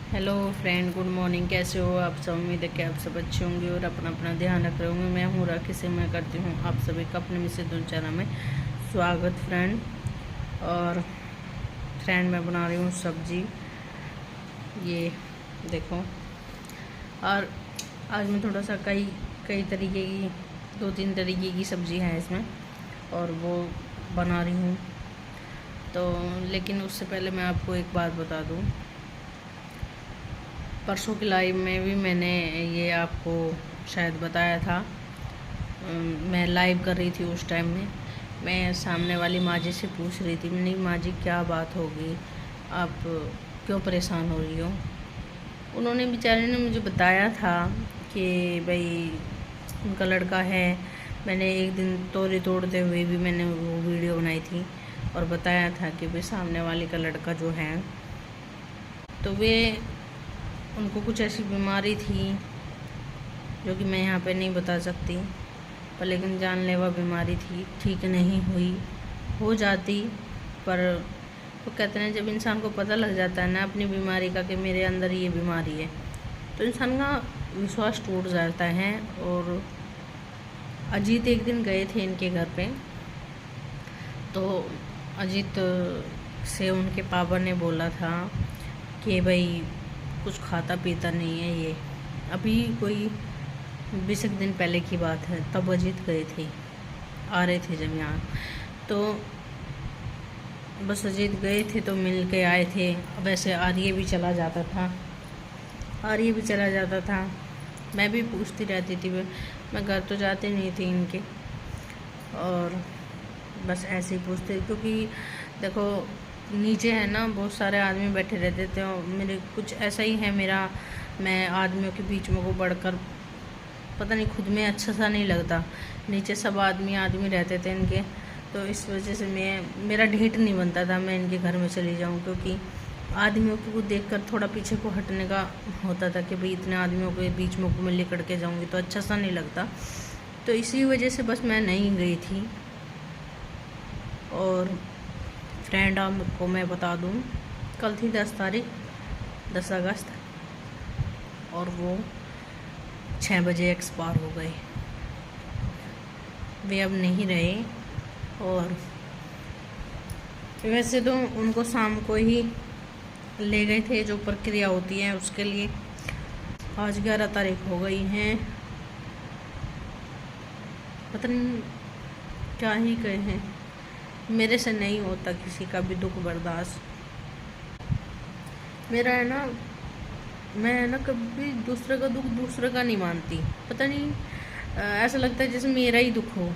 Hello friend, good morning. कैसे हो आप सब? उम्मीद है कि आप सब अच्छे होंगे और अपना अपना ध्यान रख रहे होंगे। मैं हूँ राखी से, मैं करती हूँ आप सभी का अपने मिसेज दिनचर्या में स्वागत फ्रेंड। और फ्रेंड मैं बना रही हूँ सब्जी, ये देखो। और आज मैं थोड़ा सा कई कई तरीके की, 2-3 तरीके की सब्जी है इसमें और वो बना रही हूँ। तो लेकिन उससे पहले मैं आपको एक बात बता दूँ, परसों की लाइव में भी मैंने ये आपको शायद बताया था। मैं लाइव कर रही थी उस टाइम में। मैं सामने वाली माँ जी से पूछ रही थी, नहीं माँ जी क्या बात होगी, आप क्यों परेशान हो रही हो। उन्होंने बेचारे ने मुझे बताया था कि भाई उनका लड़का है। मैंने एक दिन तोड़े तोड़ते हुए भी मैंने वो वीडियो बनाई थी और बताया था कि भाई सामने वाले का लड़का जो है, तो वे उनको कुछ ऐसी बीमारी थी जो कि मैं यहाँ पे नहीं बता सकती, पर लेकिन जानलेवा बीमारी थी। ठीक नहीं हुई, हो जाती, पर वो कहते हैं जब इंसान को पता लग जाता है ना अपनी बीमारी का कि मेरे अंदर ये बीमारी है, तो इंसान का विश्वास टूट जाता है। और अजीत एक दिन गए थे इनके घर पे, तो अजीत से उनके पापा ने बोला था कि भाई कुछ खाता पीता नहीं है ये। अभी कोई 20 दिन पहले की बात है, तब अजीत गए थे, आ रहे थे जब यहाँ। तो बस अजीत गए थे तो मिल के आए थे। वैसे आर्य भी चला जाता था, आर्य भी चला जाता था। मैं भी पूछती रहती थी, मैं घर तो जाती नहीं थी इनके, और बस ऐसे ही पूछते, क्योंकि देखो नीचे है ना बहुत सारे आदमी बैठे रहते थे और मेरे कुछ ऐसा ही है मेरा। मैं आदमियों के बीच में को बढ़कर पता नहीं खुद में अच्छा सा नहीं लगता। नीचे सब आदमी रहते थे इनके, तो इस वजह से मेरा ढेठ नहीं बनता था मैं इनके घर में चली जाऊं, क्योंकि आदमियों को देखकर थोड़ा पीछे को हटने का होता था कि भाई इतने आदमियों के बीच में को मैं लेकर के जाऊंगी तो अच्छा सा नहीं लगता। तो इसी वजह से बस मैं नहीं गई थी। और फ्रेंड आपको मैं बता दूं, कल थी 10 तारीख, 10 अगस्त, और वो 6 बजे एक्सपायर हो गए। वे अब नहीं रहे। और वैसे तो उनको शाम को ही ले गए थे, जो प्रक्रिया होती है उसके लिए। आज 11 तारीख हो गई हैं, पता नहीं क्या ही कहें। मेरे से नहीं होता किसी का भी दुख बर्दाश्त। मेरा है ना, मैं है ना कभी दूसरे का दुख दूसरे का नहीं मानती। पता नहीं ऐसा लगता है जैसे मेरा ही दुख हो।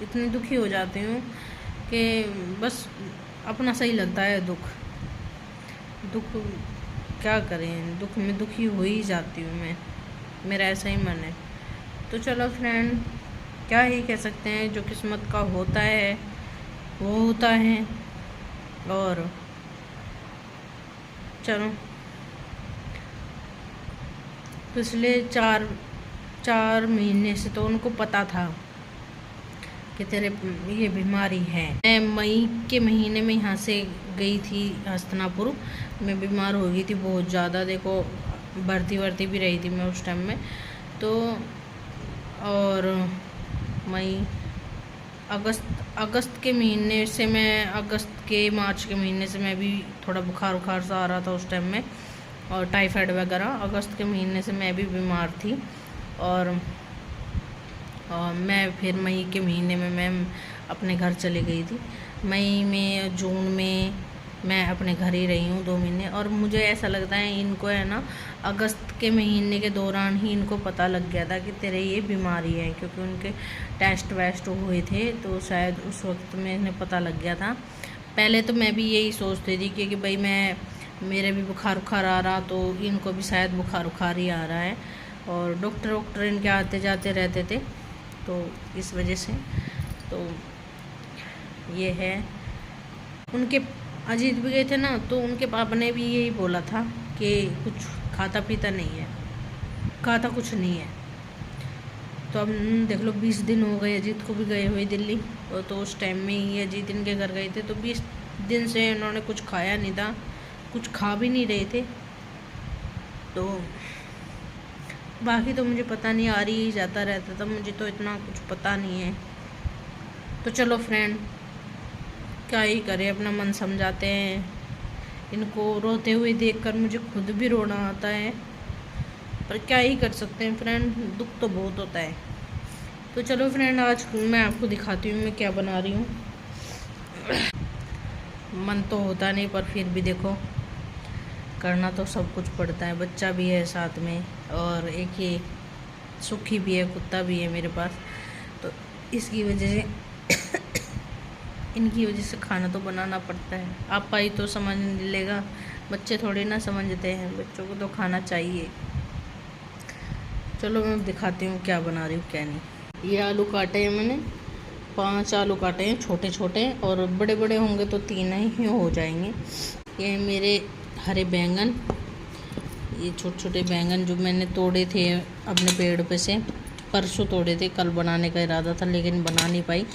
इतनी दुखी हो जाती हूँ कि बस अपना सही लगता है दुख। दुख क्या करें, दुख में दुखी हो ही जाती हूँ मैं, मेरा ऐसा ही मन है। तो चलो फ्रेंड, क्या ही कह सकते हैं, जो किस्मत का होता है वो होता है। और चलो, पिछले 4 महीने से तो उनको पता था कि तेरे ये बीमारी है। मैं मई के महीने में यहाँ से गई थी हस्तिनापुर। मैं बीमार हो गई थी बहुत ज़्यादा, देखो भर्ती भी रही थी मैं उस टाइम में। तो और मई अगस्त के महीने से मैं, मार्च के महीने से मैं भी थोड़ा बुखार सा आ रहा था उस टाइम में, और टाइफाइड वगैरह। अगस्त के महीने से मैं भी बीमार थी। और मैं फिर मई के महीने में मैं अपने घर चली गई थी। मई में, जून में मैं अपने घर ही रही हूँ 2 महीने। और मुझे ऐसा लगता है इनको है ना, अगस्त के महीने के दौरान ही इनको पता लग गया था कि तेरे ये बीमारी है, क्योंकि उनके टेस्ट वेस्ट हुए थे, तो शायद उस वक्त में इन्हें पता लग गया था। पहले तो मैं भी यही सोचती थी कि भाई मेरे भी बुखार आ रहा, तो इनको भी शायद बुखार ही आ रहा है। और डॉक्टर इनके आते जाते रहते थे, तो इस वजह से तो ये है। उनके अजीत भी गए थे ना, तो उनके पापा ने भी यही बोला था कि कुछ खाता पीता नहीं है, खाता कुछ नहीं है। तो अब देख लो 20 दिन हो गए अजीत को भी गए हुए दिल्ली, और तो उस टाइम में ही अजीत इनके घर गए थे। तो 20 दिन से इन्होंने कुछ खाया नहीं था, कुछ खा भी नहीं रहे थे। तो बाकी तो मुझे पता नहीं, आ रही ही जाता रहता था, मुझे तो इतना कुछ पता नहीं है। तो चलो फ्रेंड, क्या ही करें, अपना मन समझाते हैं। इनको रोते हुए देखकर मुझे खुद भी रोना आता है, पर क्या ही कर सकते हैं फ्रेंड, दुख तो बहुत होता है। तो चलो फ्रेंड, आज मैं आपको दिखाती हूँ मैं क्या बना रही हूँ। मन तो होता नहीं, पर फिर भी देखो, करना तो सब कुछ पड़ता है। बच्चा भी है साथ में, और एक ये सुखी भी है, कुत्ता भी है मेरे पास, तो इसकी वजह से इनकी वजह से खाना तो बनाना पड़ता है। आप ही तो समझ लेगा, बच्चे थोड़ी ना समझते हैं, बच्चों को तो खाना चाहिए। चलो मैं दिखाती हूँ क्या बना रही हूँ क्या नहीं। ये आलू काटे हैं मैंने, 5 आलू काटे हैं छोटे छोटे, और बड़े बड़े होंगे तो 3 ही हो जाएंगे। ये मेरे हरे बैंगन, ये छोटे छोटे बैंगन जो मैंने तोड़े थे अपने पेड़ पे से, परसों तोड़े थे। कल बनाने का इरादा था लेकिन बना नहीं पाई,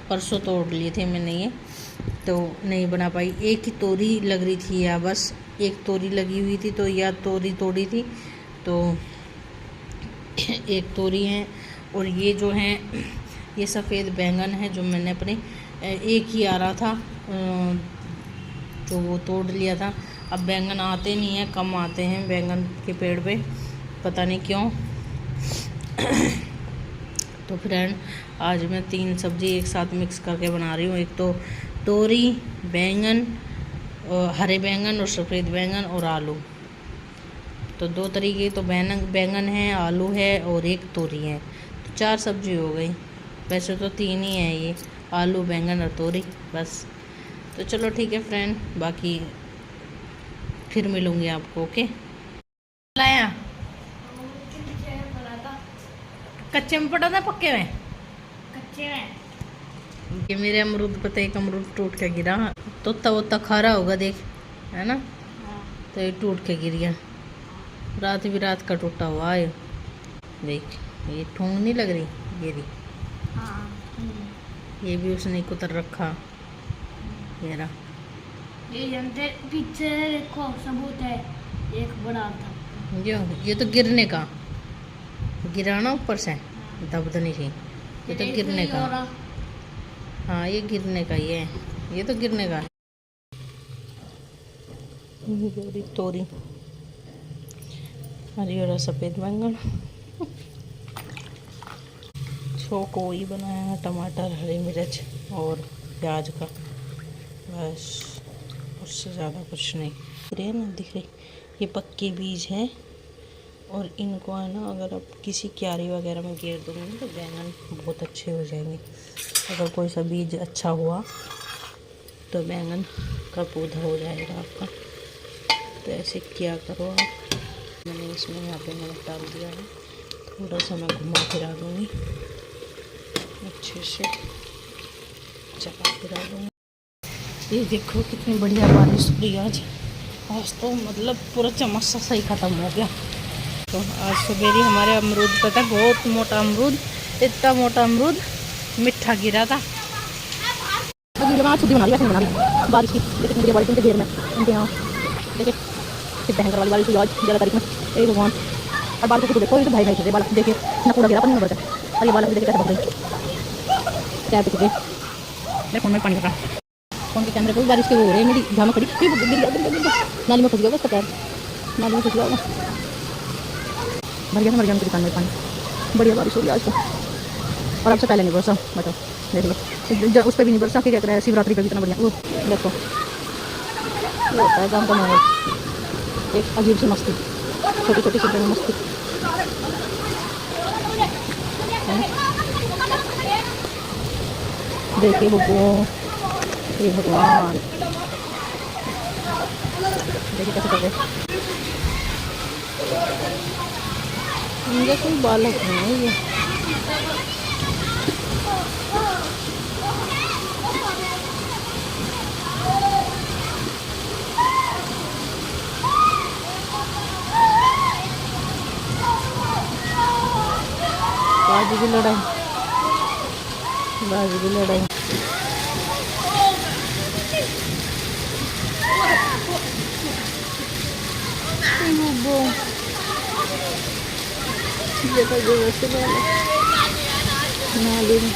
परसों तोड़ लिए थे मैंने, ये तो नहीं बना पाई। एक ही तोरी लग रही थी, या बस एक तोरी लगी हुई थी, तो या तोरी तोड़ी थी, तो एक तोरी है। और ये जो है, ये सफ़ेद बैंगन है जो मैंने अपने एक ही आ रहा था जो वो तोड़ लिया था। अब बैंगन आते नहीं हैं, कम आते हैं बैंगन के पेड़ पे, पता नहीं क्यों। तो फ्रेंड, आज मैं 3 सब्ज़ी एक साथ मिक्स करके बना रही हूँ। एक तो तोरी, बैंगन, हरे बैंगन और सफ़ेद बैंगन और आलू। तो 2 तरीके, तो बैंगन है, आलू है और एक तोरी है, तो 4 सब्ज़ी हो गई। वैसे तो 3 ही है, ये आलू, बैंगन और तोरी बस। तो चलो ठीक है फ्रेंड, बाकी फिर मिलूँगी आपको। ओके, लाया कच्चे में पड़ा था पक्के में? कच्चे में। ये मेरे अमरूद, पता है, एक अमरूद टूट के गिरा, तोता वोता खा रहा होगा देख, है ना? तो ये टूट के गिर गया, रात भी रात का टूटा हुआ है। देख, ये ठोंग नहीं लग रही, ये ये भी उसने कुतर रखा, ये रहा। ये जानते पीछे देखो सबूत है, एक बड़ा था। ये तो गिरने का, गिराना ऊपर से दबदनी थी, ये तो गिरने का। हाँ, ये गिरने का, ये तो गिरने का। तोरी, हरी और सफ़ेद बैंगन, कोई बनाया है, टमाटर, हरी मिर्च और प्याज का, बस, उससे ज़्यादा कुछ नहीं। ग्रेन दिख रही, ये पक्के बीज हैं, और इनको है ना, अगर आप किसी क्यारी वगैरह में घेर दोगे तो बैंगन बहुत अच्छे हो जाएंगे। अगर कोई सा बीज अच्छा हुआ तो बैंगन का पौधा हो जाएगा आपका। तो ऐसे क्या करो आप, मैंने इसमें यहाँ पे नमक डाल दिया है, थोड़ा सा मैं घुमा फिरा दूँगी, अच्छे से चला फिरा दूँगी। ये देखो कितनी बढ़िया बारिश हुई आज तो मतलब पूरा चम्मच सा सही ख़त्म हो गया। तो आज सवेरे हमारे अमरूद, पता है, बहुत मोटा अमरूद, इतना मोटा अमरूद मिठा गिरा था। छुट्टी बना रही बारिश की, देखिए बारिश के घेर में, उनके यहाँ देखिए कितने भयंकर वाली बारिश हुई आज 11 तारीख में। एक भगवान, और बारिश को देखो, ये तो भाई नहीं थे बालक, देखिए ना पूरा गिरा पानी में भर के, और ये बालक देखिए कैसे भर गए, क्या देखिए मेरे फोन में पानी भरा, फोन के कैमरे को बारिश के वो हो रहे हैं, मेरी झामा खड़ी नाली में फंस गया उसका पैर, नाली में फंस गया, भर गया मर गया उनकी दुकान में पानी। बढ़िया बारिश हो गई आज तो, और आपसे पहले नहीं बरसा, बताओ देख लो, उस पर भी नहीं बरसा, क्या करें शिवरात्रि का कितना बढ़िया वो देखो, वो होता है गाँव का माहौल, एक अजीब सी मस्ती, छोटी छोटी चीज़ों में मस्ती। देखिए ये भगवान, देखिए कैसे कर रहे, इनका कोई बालक नहीं है ये। बाजी की लड़ाई, बाजी की लड़ाई। ये तो जो वैसे नाली में